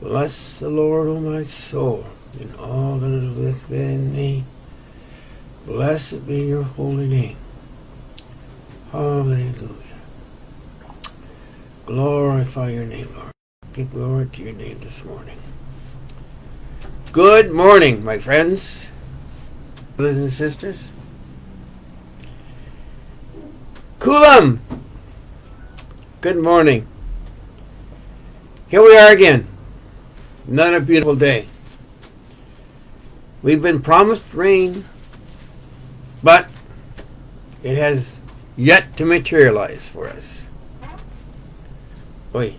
Bless the Lord, O my soul, and all that is within me. Blessed be your holy name. Hallelujah. Glorify your name, Lord. Give glory to your name this morning. Good morning, my friends, brothers and sisters. Kulam. Good morning. Here we are again. Another beautiful day. We've been promised rain, but it has yet to materialize for us. Oy.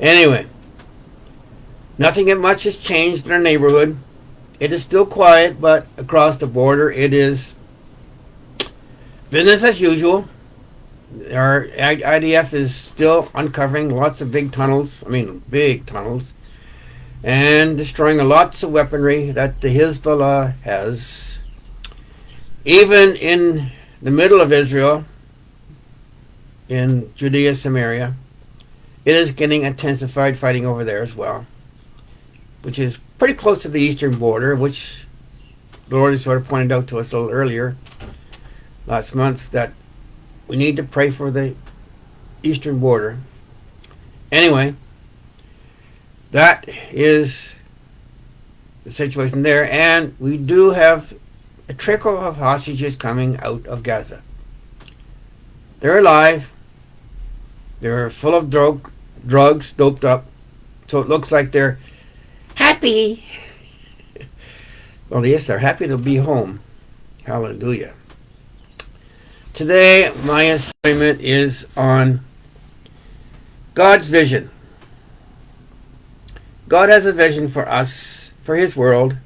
Anyway, nothing much has changed in our neighborhood. It is still quiet, but across the border it is business as usual. Our IDF is still uncovering lots of big tunnels, and destroying lots of weaponry that the Hezbollah has. Even in the middle of Israel, in Judea, Samaria, it is getting intensified fighting over there as well, which is pretty close to the eastern border, which the Lord has sort of pointed out to us a little earlier last month, that we need to pray for the eastern border. Anyway, that is the situation there, and we do have a trickle of hostages coming out of Gaza. They're alive. They're full of drugs, doped up, so it looks like they're happy. Well, yes, they're happy to be home. Hallelujah. Today, my assignment is on God's vision. God has a vision for us, for His world,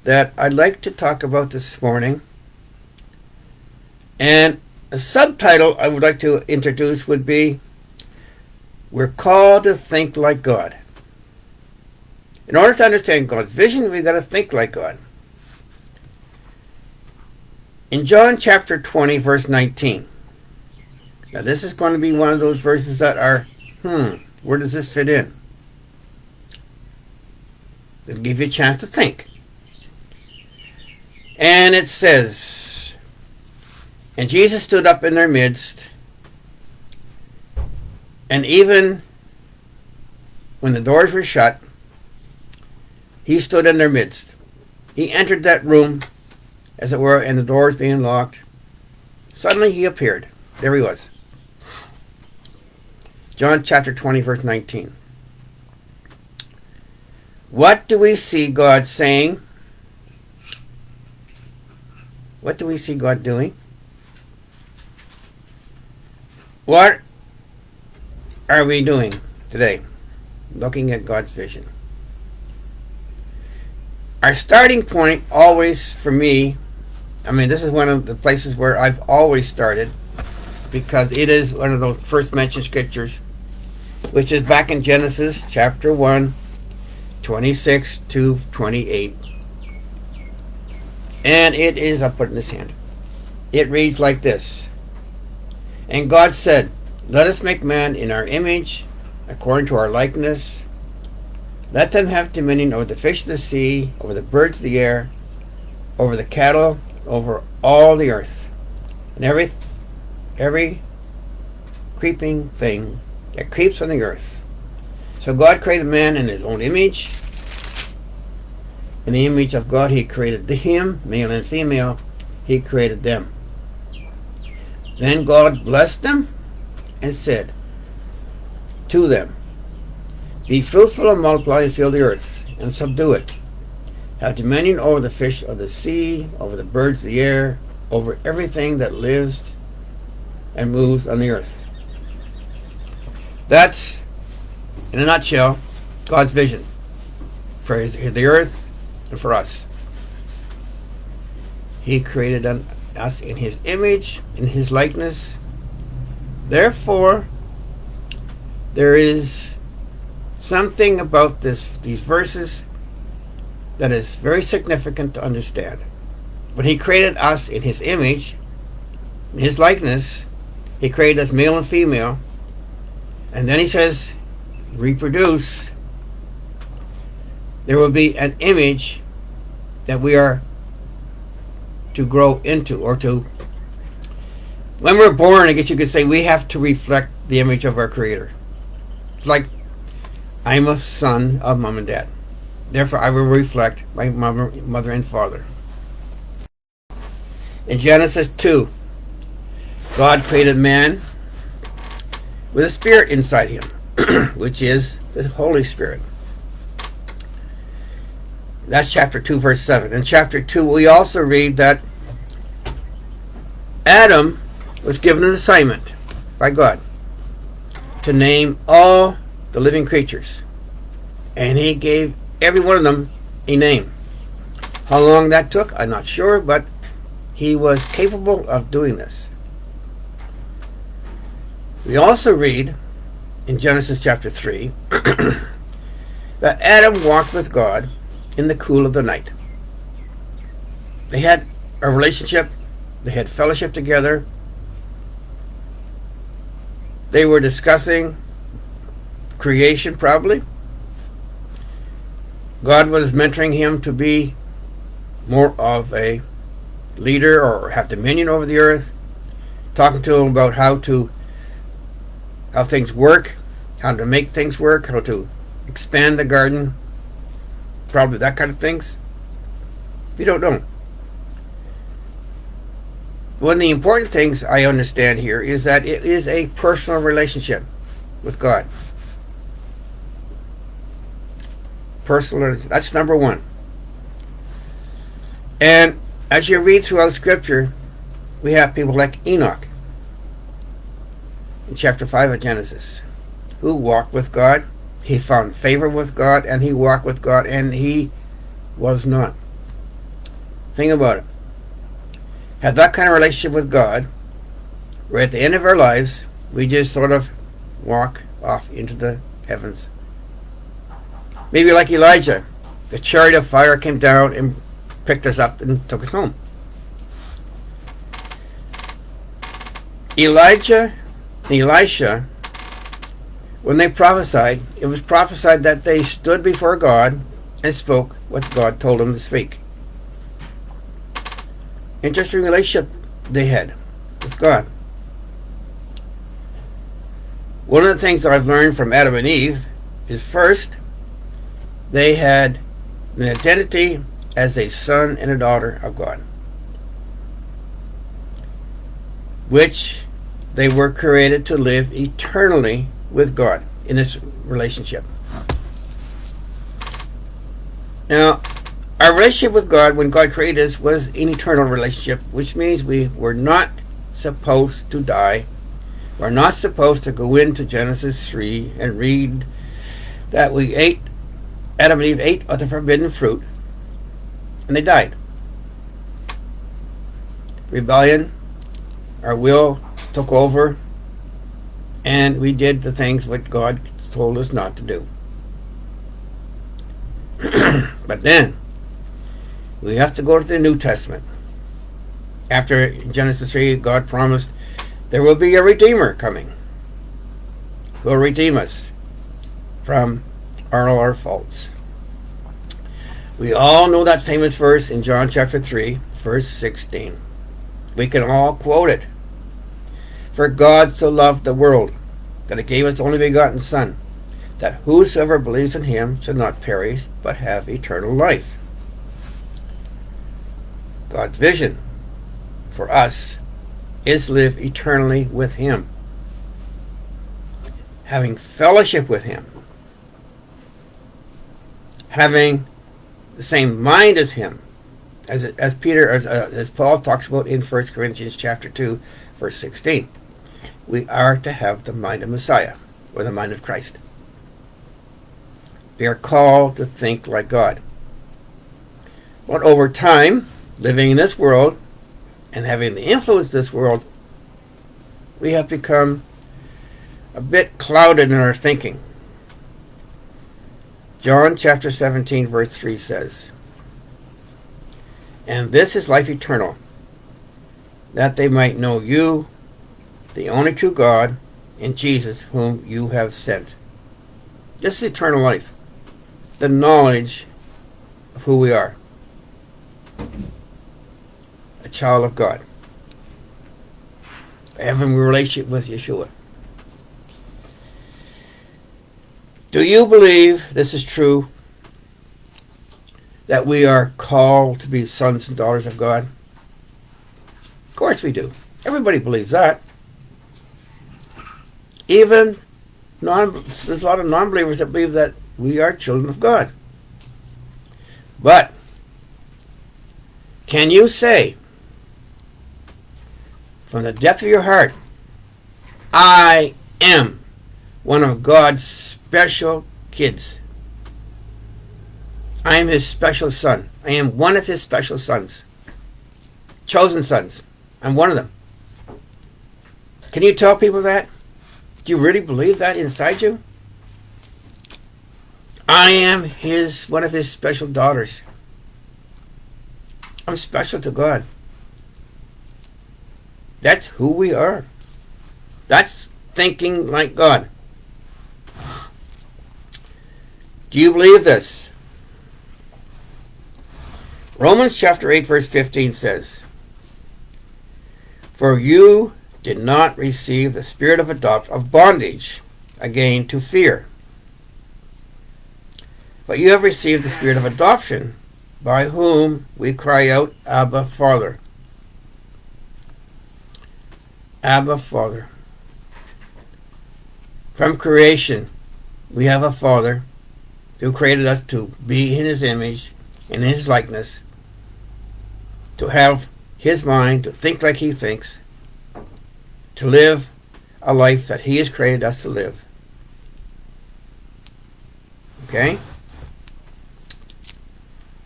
that I'd like to talk about this morning. And a subtitle I would like to introduce would be, We're Called to Think Like God. In order to understand God's vision, we've got to think like God. In John chapter 20, verse 19. Now this is going to be one of those verses that are, where does this fit in? It'll give you a chance to think. And it says, And Jesus stood up in their midst, and even when the doors were shut, He stood in their midst. He entered that room, as it were, and the doors being locked. Suddenly He appeared. There He was. John chapter 20, verse 19. What do we see God saying? What do we see God doing? What are we doing today? Looking at God's vision. Our starting point always, for me, this is one of the places where I've always started, because it is one of those first mentioned scriptures, which is back in Genesis chapter 1, 26 to 28. And it is, I'll put it in this hand. It reads like this. And God said, Let us make man in our image, according to our likeness. Let them have dominion over the fish of the sea, over the birds of the air, over the cattle, over all the earth, and every creeping thing that creeps on the earth. So God created man in His own image. In the image of God He created him, male and female, He created them. Then God blessed them and said to them, Be fruitful and multiply and fill the earth, and subdue it. Have dominion over the fish of the sea, over the birds of the air, over everything that lives and moves on the earth. That's, in a nutshell, God's vision for the earth and for us. He created us in His image, in His likeness. Therefore, there is something about these verses that is very significant to understand. When He created us in His image, in His likeness, He created us male and female, and then He says, reproduce, there will be an image that we are to grow into, or to, when we're born, I guess you could say, we have to reflect the image of our Creator. It's like, I'm a son of mom and dad. Therefore, I will reflect my mother and father. In Genesis 2, God created man with a spirit inside him, which is the Holy Spirit. That's chapter 2, verse 7. In chapter 2, we also read that Adam was given an assignment by God to name all the living creatures. And he gave every one of them a name. How long that took, I'm not sure, but he was capable of doing this. We also read in Genesis chapter 3 that Adam walked with God in the cool of the night. They had a relationship, they had fellowship together, they were discussing creation probably. God was mentoring him to be more of a leader or have dominion over the earth, talking to him about how things work, how to make things work, how to expand the garden, probably that kind of things. We don't know. One of the important things I understand here is that it is a personal relationship with God. Personal, that's number one. And as you read throughout Scripture, we have people like Enoch in chapter 5 of Genesis, who walked with God. He found favor with God, and he walked with God, and he was not. Think about it. Have that kind of relationship with God, where at the end of our lives, we just sort of walk off into the heavens. Maybe like Elijah, the chariot of fire came down and picked us up and took us home. Elijah and Elisha, when they prophesied, it was prophesied that they stood before God and spoke what God told them to speak. Interesting relationship they had with God. One of the things that I've learned from Adam and Eve is, first, they had an identity as a son and a daughter of God, which they were created to live eternally with God in this relationship. Now, our relationship with God when God created us was an eternal relationship, which means we were not supposed to die. We're not supposed to go into Genesis 3 and read that Adam and Eve ate of the forbidden fruit, and they died. Rebellion, our will took over, and we did the things what God told us not to do. But then, we have to go to the New Testament. After Genesis 3, God promised there will be a Redeemer coming who will redeem us from all our faults. We all know that famous verse in John chapter 3, verse 16. We can all quote it. For God so loved the world that he gave his only begotten Son, that whosoever believes in him should not perish, but have eternal life. God's vision for us is live eternally with him, having fellowship with him, having the same mind as him, as Paul talks about in 1 Corinthians chapter 2, verse 16. We are to have the mind of Messiah, or the mind of Christ. We are called to think like God. But over time, living in this world and having the influence of this world, we have become a bit clouded in our thinking. John chapter 17 verse 3 says, "And this is life eternal, that they might know you, the only true God, and Jesus whom you have sent." This is eternal life. The knowledge of who we are. A child of God. Having a relationship with Yeshua. Do you believe this is true? That we are called to be sons and daughters of God? Of course we do. Everybody believes that. Even there's a lot of non-believers that believe that we are children of God. But can you say from the depth of your heart, I am one of God's special kids? I am his special son. I am one of his special sons. Chosen sons. I'm one of them. Can you tell people that? Do you really believe that inside you? I am one of his special daughters. I'm special to God. That's who we are. That's thinking like God. Do you believe this? Romans chapter 8 verse 15 says, For you did not receive the spirit of bondage again to fear, but you have received the spirit of adoption, by whom we cry out, Abba, Father. Abba, Father. From creation, we have a Father who created us to be in his image, in his likeness, to have his mind, to think like he thinks, to live a life that he has created us to live. Okay?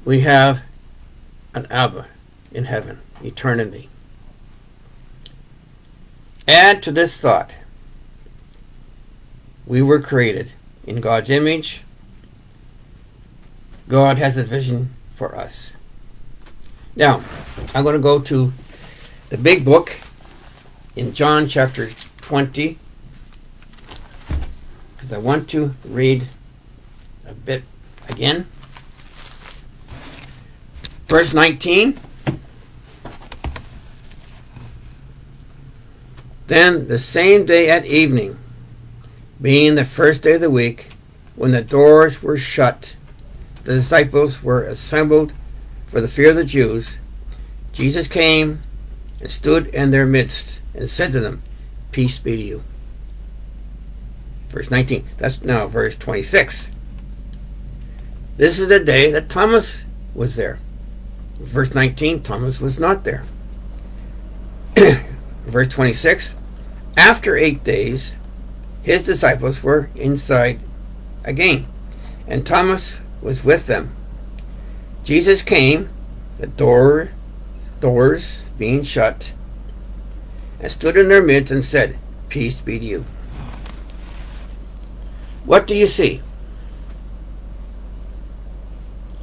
We have an Abba in heaven, eternity. Add to this thought, we were created in God's image. God has a vision for us. Now, I'm going to go to the big book in John chapter 20, because I want to read a bit again. Verse 19. Then the same day at evening, being the first day of the week, when the doors were shut, the disciples were assembled for the fear of the Jews, Jesus came and stood in their midst and said to them, Peace be to you. Verse 19. That's now verse 26. This is the day that Thomas was there. Verse 19, Thomas was not there. Verse 26, after 8 days, his disciples were inside again, and Thomas was with them. Jesus came, the doors being shut, and stood in their midst and said, Peace be to you. What do you see?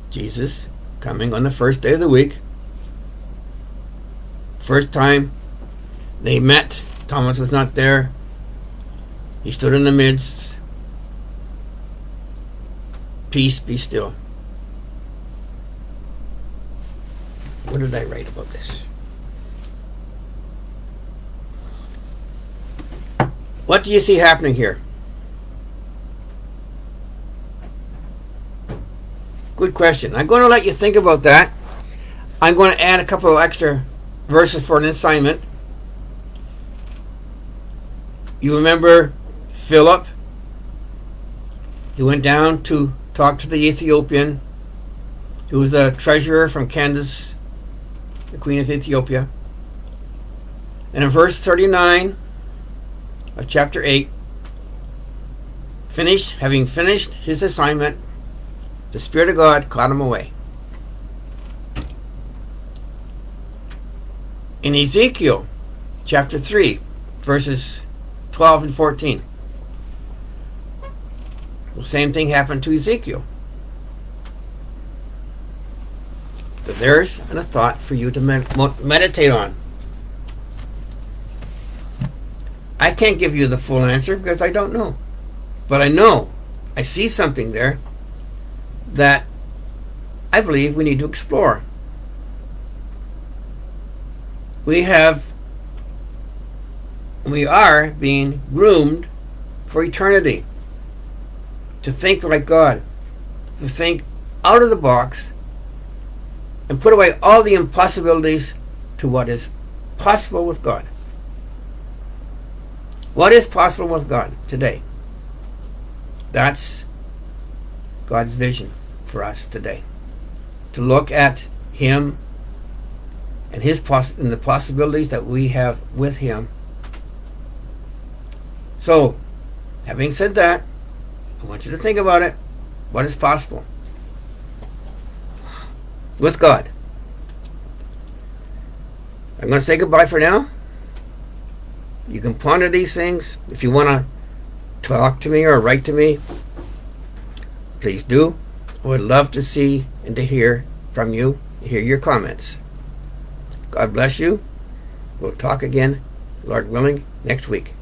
Jesus coming on the first day of the week. First time they met, Thomas was not there. He stood in the midst. Peace be still. What did I write about this? What do you see happening here? Good question. I'm going to let you think about that. I'm going to add a couple of extra verses for an assignment. You remember Philip? He went down to talk to the Ethiopian, who was the treasurer from Candace, the Queen of Ethiopia. And in verse 39 of chapter 8, having finished his assignment, the Spirit of God caught him away. In Ezekiel chapter 3, verses 12 and 14, the same thing happened to Ezekiel. But there's a thought for you to meditate on. I can't give you the full answer because I don't know. But I know I see something there that I believe we need to explore. We are being groomed for eternity, to think like God, to think out of the box and put away all the impossibilities to what is possible with God. What is possible with God today? That's God's vision for us today. To look at Him and and the possibilities that we have with Him. So, having said that, I want you to think about it. What is possible with God? I'm going to say goodbye for now. You can ponder these things. If you want to talk to me or write to me, please do. I would love to see and to hear from you, hear your comments. God bless you. We'll talk again, Lord willing, next week.